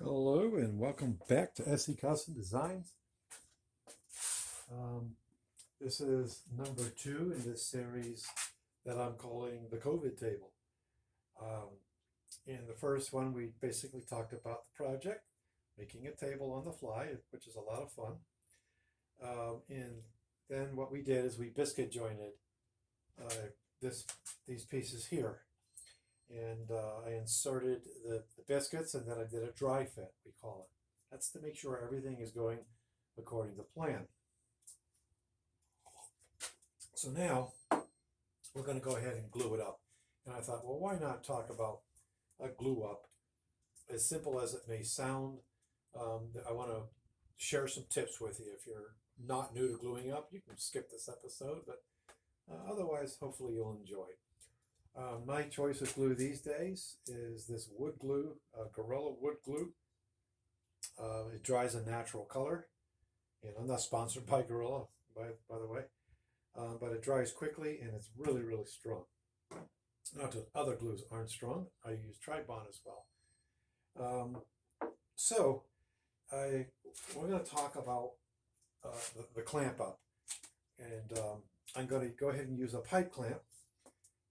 Hello and welcome back to SE Custom Designs. This is number 2 in this series that I'm calling the COVID table. In the first one, we basically talked about the project, making a table on the fly, which is a lot of fun. And then what we did is we biscuit jointed these pieces here. And I inserted the biscuits, and then I did a dry fit, we call it. That's to make sure everything is going according to plan. So now we're going to go ahead and glue it up. And I thought, well, why not talk about a glue up? As simple as it may sound, I want to share some tips with you. If you're not new to gluing up, you can skip this episode, but otherwise, hopefully you'll enjoy. My choice of glue these days is this wood glue, Gorilla wood glue. It dries a natural color, and I'm not sponsored by Gorilla, by the way, but it dries quickly and it's really, really strong. Not that other glues aren't strong. I use Tribond as well. We're going to talk about the clamp up, and I'm going to go ahead and use a pipe clamp.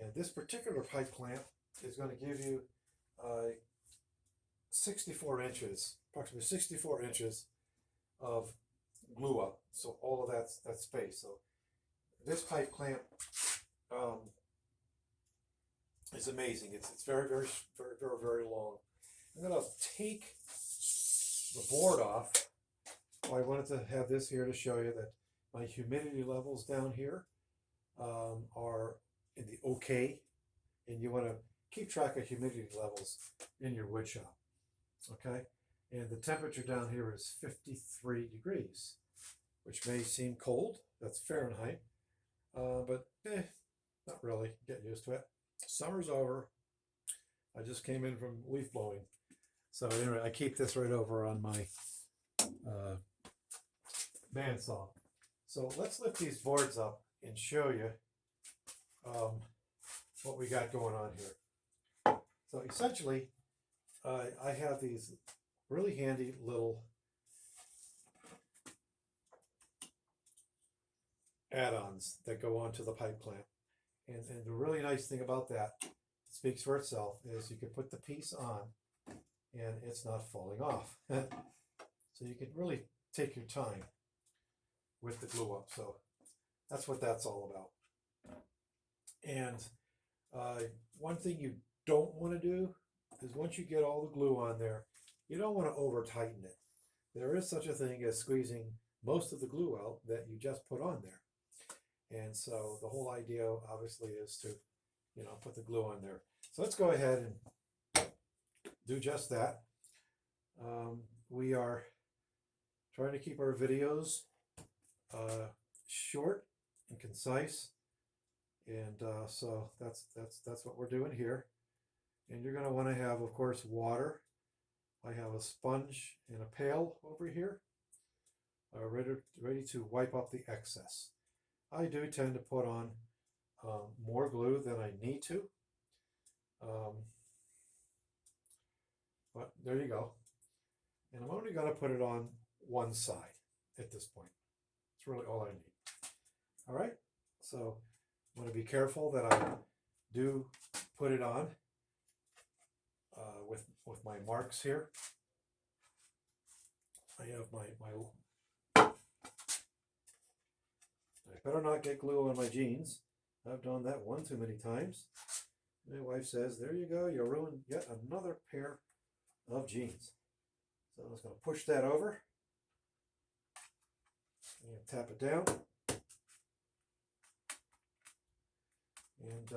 And this particular pipe clamp is going to give you 64 inches, approximately 64 inches of glue up. So all of that space. So this pipe clamp is amazing. It's very, very, very, very, very long. I'm going to take the board off. I wanted to have this here to show you that my humidity levels down here are in the okay, and you want to keep track of humidity levels in your wood shop. Okay, and the temperature down here is 53 degrees, which may seem cold. That's Fahrenheit, but not really. Get used to it. Summer's over. I just came in from leaf blowing, so anyway, I keep this right over on my bandsaw. So let's lift these boards up and show you what we got going on here. So essentially, I have these really handy little add-ons that go onto the pipe clamp. And the really nice thing about that, it speaks for itself, is you can put the piece on and it's not falling off. So you can really take your time with the glue up. So that's what that's all about. And one thing you don't want to do is once you get all the glue on there, you don't want to over tighten it. There is such a thing as squeezing most of the glue out that you just put on there. And so the whole idea obviously is to, put the glue on there. So let's go ahead and do just that. We are trying to keep our videos short and concise. And so that's what we're doing here. And you're going to want to have, of course, water. I have a sponge and a pail over here, ready to wipe up the excess. I do tend to put on more glue than I need to. But there you go. And I'm only going to put it on one side at this point. It's really all I need. All right. So I'm going to be careful that I do put it on with my marks here. I have my I better not get glue on my jeans. I've done that one too many times. My wife says, there you go, you ruined yet another pair of jeans. So I'm just going to push that over and tap it down. And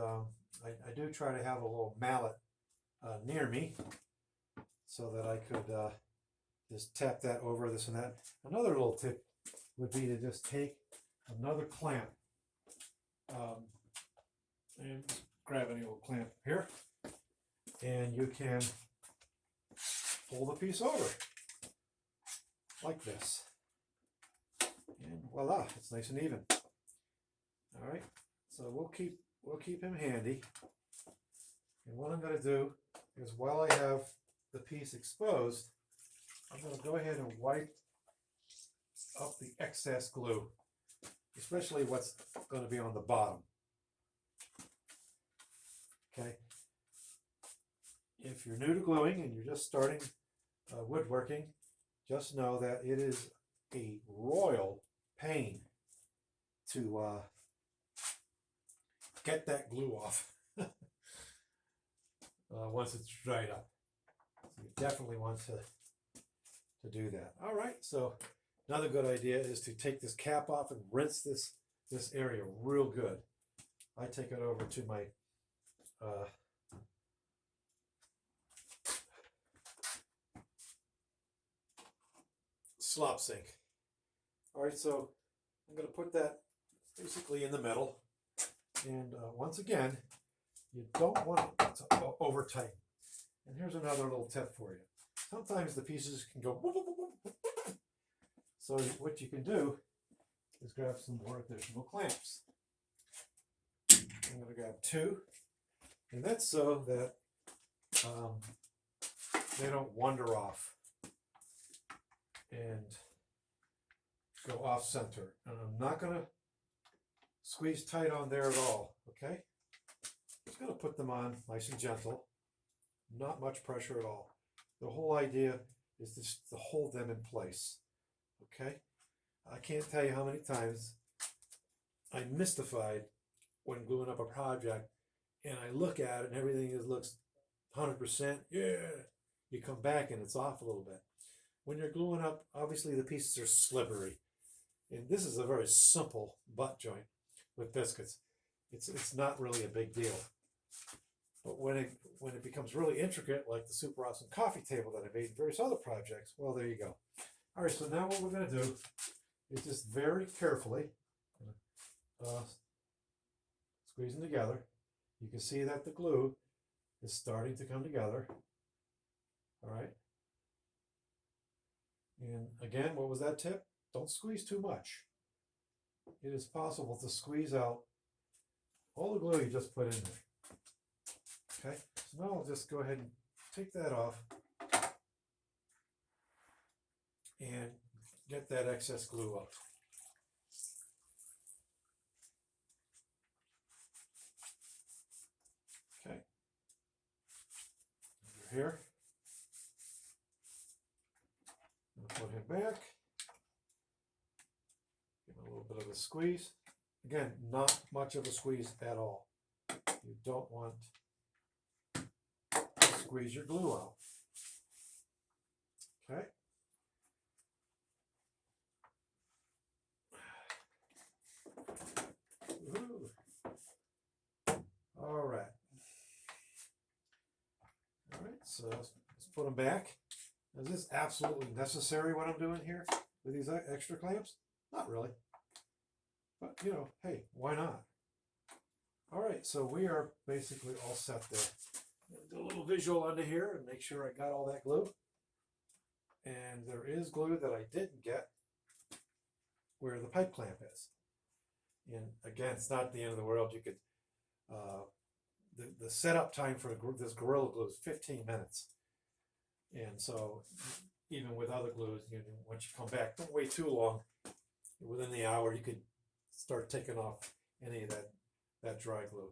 I do try to have a little mallet near me so that I could just tap that over this and that. Another little tip would be to just take another clamp and grab any old clamp here, and you can pull the piece over like this. And voila, it's nice and even. All right, so we'll keep him handy. And what I'm going to do is, while I have the piece exposed, I'm going to go ahead and wipe up the excess glue, especially what's going to be on the bottom. Okay. If you're new to gluing and you're just starting woodworking, just know that it is a royal pain to get that glue off once it's dried up. So you definitely want to do that. All right, so another good idea is to take this cap off and rinse this area real good. I take it over to my slop sink. All right, so I'm going to put that basically in the middle. And once again, you don't want it to over tighten. And here's another little tip for you. Sometimes the pieces can go whoop, whoop, whoop, whoop. So what you can do is grab some more additional clamps. I'm going to grab 2, and that's so that they don't wander off and go off center. And I'm not going to squeeze tight on there at all, okay? Just going to put them on nice and gentle, not much pressure at all. The whole idea is just to hold them in place, okay? I can't tell you how many times I'm mystified when gluing up a project and I look at it and everything looks 100%, yeah. You come back and it's off a little bit. When you're gluing up, obviously the pieces are slippery. And this is a very simple butt joint with biscuits. It's not really a big deal. But when it becomes really intricate, like the super awesome coffee table that I made in various other projects, well, there you go. All right, so now what we're going to do is just very carefully squeeze them together. You can see that the glue is starting to come together. All right. And again, what was that tip? Don't squeeze too much. It is possible to squeeze out all the glue you just put in there. Okay, so now I'll just go ahead and take that off and get that excess glue out. Okay, over here. I'll put him back. Give him a little bit of a squeeze. Again, not much of a squeeze at all. You don't want to squeeze your glue out. Okay. Ooh. All right. All right, so let's put them back. Is this absolutely necessary what I'm doing here with these extra clamps? Not really. But, you know, hey, why not? All right, so we are basically all set there. Do a little visual under here and make sure I got all that glue. And there is glue that I didn't get where the pipe clamp is. And again, it's not the end of the world. You could, the setup time for this Gorilla Glue is 15 minutes. And so even with other glues, once you come back, don't wait too long. Within the hour, you could start taking off any of that dry glue.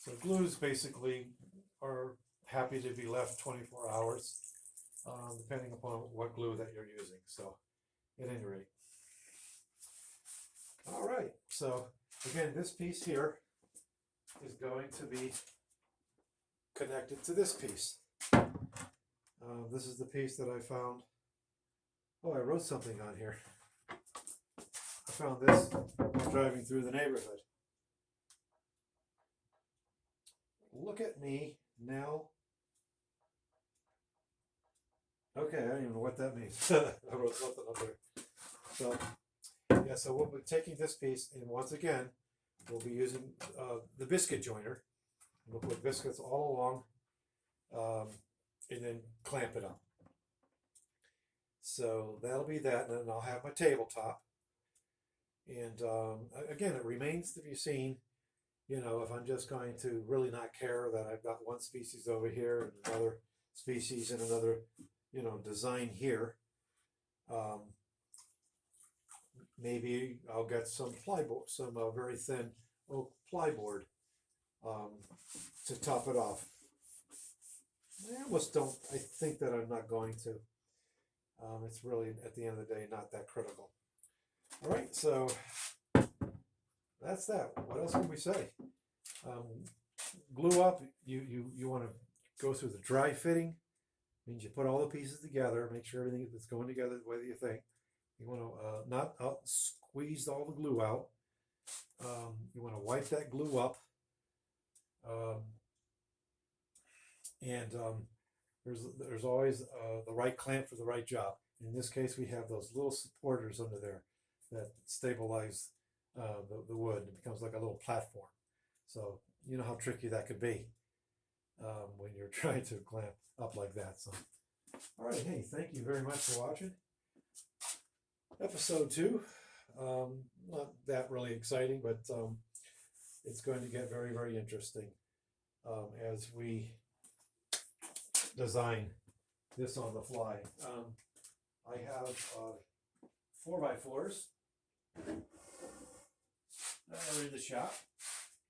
So glues basically are happy to be left 24 hours, depending upon what glue that you're using. So at any rate. All right, so again, this piece here is going to be connected to this piece. This is the piece that I found. Oh, I wrote something on here. I found this while driving through the neighborhood. Look at me now. Okay, I don't even know what that means. I wrote something up there. So, yeah, so we'll be taking this piece, and once again, we'll be using the biscuit joiner. We'll put biscuits all along, and then clamp it up. So that'll be that, and then I'll have my tabletop. And again, it remains to be seen, if I'm just going to really not care that I've got one species over here and another species and another, design here. Maybe I'll get some plyboard, some very thin oak plyboard um, to top it off. I almost don't, I think that I'm not going to. It's really, at the end of the day, not that critical. All right, so that's that. What else can we say? Glue up, you want to go through the dry fitting. Means you put all the pieces together, make sure everything is going together the way that you think. You want to not squeeze all the glue out. You want to wipe that glue up. And there's always the right clamp for the right job. In this case, we have those little supporters under there that stabilize the wood. It becomes like a little platform. So you know how tricky that could be when you're trying to clamp up like that. So, all right, hey, thank you very much for watching. Episode 2, not that really exciting, but it's going to get very, very interesting as we design this on the fly. I have 4x4s that are in the shop,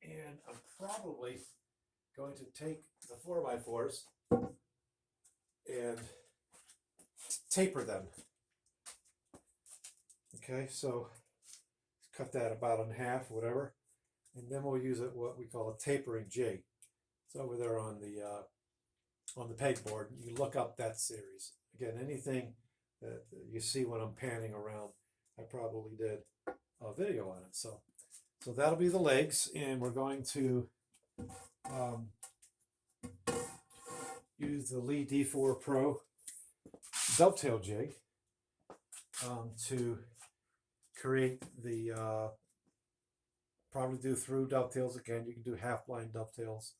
and I'm probably going to take the 4x4s and taper them. Okay, so cut that about in half, whatever, and then we'll use it what we call a tapering jig. It's over there on the pegboard. You look up that series. Again, anything that you see when I'm panning around, I probably did a video on it. So that'll be the legs, and we're going to use the Lee D4 Pro dovetail jig to create the probably do through dovetails again. You can do half blind dovetails,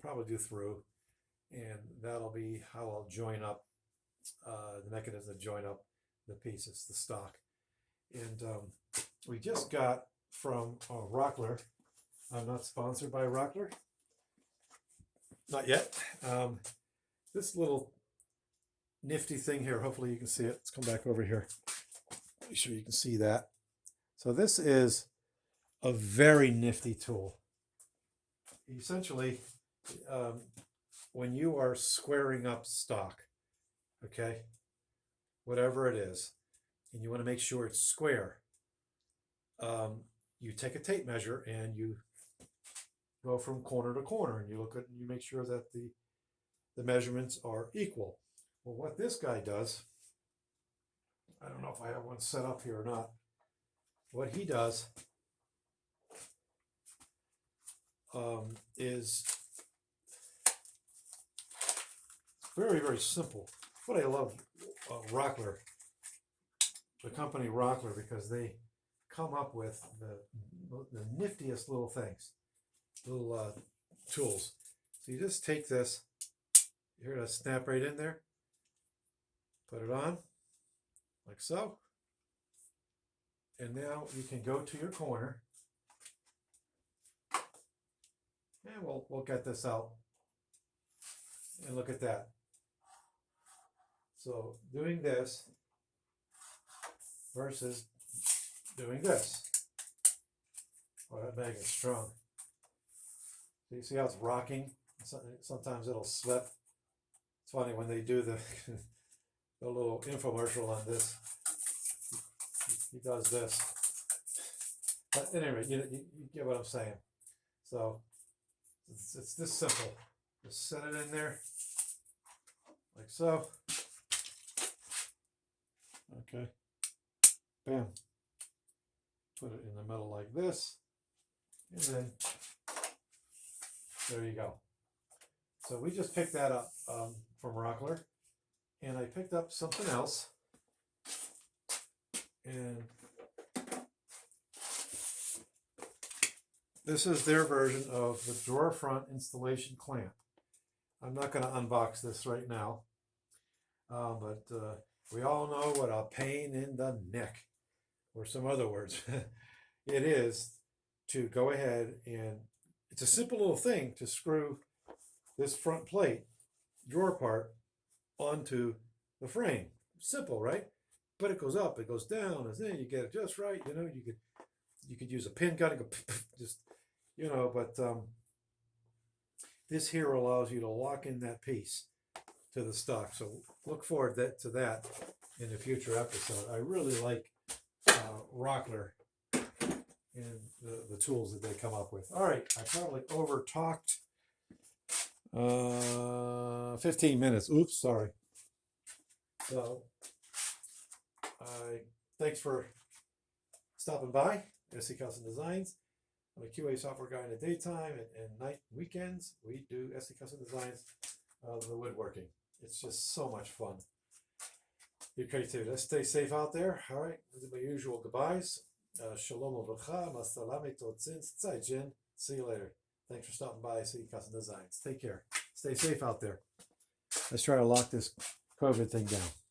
probably do through, and that'll be how I'll join up the mechanism to join up the pieces, the stock. And we just got from Rockler. I'm not sponsored by Rockler, not yet. This little nifty thing here, hopefully you can see it. Let's come back over here. Make sure you can see that. So this is a very nifty tool. Essentially, when you are squaring up stock, okay, whatever it is, and you want to make sure it's square, you take a tape measure and you go from corner to corner, and you look at, you make sure that the measurements are equal. Well, what this guy does, I don't know if I have one set up here or not. What he does is very, very simple. What I love Rockler, the company Rockler, because they come up with the niftiest little things, little tools. So you just take this, you're going to snap right in there, put it on, like so. And now you can go to your corner, and we'll get this out. And look at that. So doing this versus doing this. Oh, that bag is strong. So you see how it's rocking? Sometimes it'll slip. It's funny when they do the little infomercial on this. He does this. But anyway, you get what I'm saying. So it's this simple. Just set it in there, like so. Okay. Bam. Put it in the middle like this. And then there you go. So we just picked that up from Rockler. And I picked up something else. And this is their version of the drawer front installation clamp. I'm not going to unbox this right now, but we all know what a pain in the neck, or some other words, it is to go ahead and, it's a simple little thing to screw this front plate, drawer part, onto the frame. Simple, right? but it goes up, it goes down, and then you get it just right. You know, you could use a pin gun and go just, you know, but this here allows you to lock in that piece to the stock. So look forward to that in a future episode. I really like Rockler and the tools that they come up with. All right, I probably over talked 15 minutes. Oops, sorry. So thanks for stopping by SC Custom Designs. I'm a QA software guy in the daytime and night weekends. We do SC Custom Designs, the woodworking. It's just so much fun. Your creativity. Let's stay safe out there. All right, these are my usual goodbyes. Shalom uvracha, masalame totzin, tzai. See you later. Thanks for stopping by SC Custom Designs. Take care. Stay safe out there. Let's try to lock this COVID thing down.